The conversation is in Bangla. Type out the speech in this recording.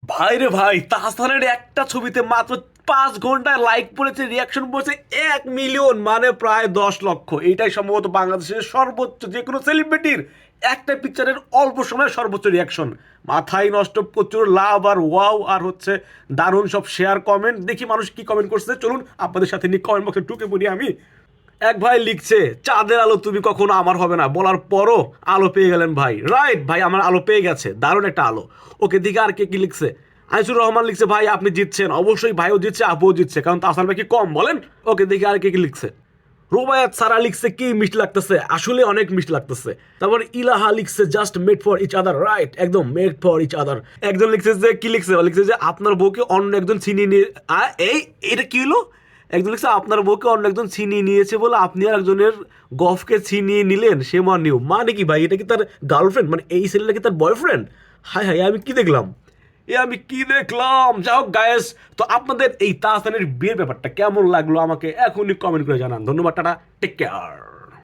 ভাই রে ভাই, তাহসানের একটা ছবিতে মাত্র 5 ঘন্টায় লাইক পড়েছে, রিয়াকশন পড়েছে 1 মিলিয়ন, মানে প্রায় 10 লক্ষ। এইটাই সম্ভবত বাংলাদেশের সর্বোচ্চ যে কোনো সেলিব্রিটির একটা পিকচারের অল্প সময়ে সর্বোচ্চ রিয়াকশন। মাথায় নষ্ট, প্রচুর লাভ আর ওয়াও আর হচ্ছে দারুণ সব শেয়ার কমেন্ট। দেখি মানুষ কি কমেন্ট করছে, চলুন আপনাদের সাথে নিয়ে কমেন্ট বক্সে ঢুকে পড়ি আমি। এক ভাই লিখছে, চাঁদের আলো তুমি কখনো আমার হবে না, বলার পরও আলো পেয়ে গেলেন ভাই। রাইট ভাই, আমার আলো পেয়ে গেছে, দারুণ একটা আলো। ওকে, দিকে আর কে কি লিখছে? আনিসুর রহমান লিখছে, ভাই আপনি জিতছেন। অবশ্যই ভাইও জিতছে, আপুও জিতছে, কারণ তাহসান ভাই কি কম বলেন? ওকে, দেখি আর কে কি লিখছে। রোবায়াত সারা লিখছে, কি মিষ্টি লাগতেছে, আসলে অনেক মিষ্টি লাগতেছে। তারপর ইলাহা লিখছে, just made for each other. Right, একদম মেড ফর ইচ আদার। একজন লিখছে যে কি লিখছে, লিখছে যে আপনার বউকে অন্য একজন ছিনিয়ে নিয়ে এই এটা কি হলো? একজন লিখছে, আপনার বউকে অন্য একজন ছিনিয়ে নিয়েছে বলে আপনি আর একজনের গফকে ছিনিয়ে নিলেন, সে নিউ। মানে কি ভাই, এটা কি তার গার্লফ্রেন্ড? মানে এই ছেলেটা কি তার বয়ফ্রেন্ড? হায় হায়, আমি কি দেখলাম, আমি কি দেখলাম! যাই হোক গায়েস, তো আপনাদের এই তাহসানের বিয়ের ব্যাপারটা কেমন লাগলো আমাকে এখনই কমেন্ট করে জানান। ধন্যবাদ, টাটা, টেক কেয়ার।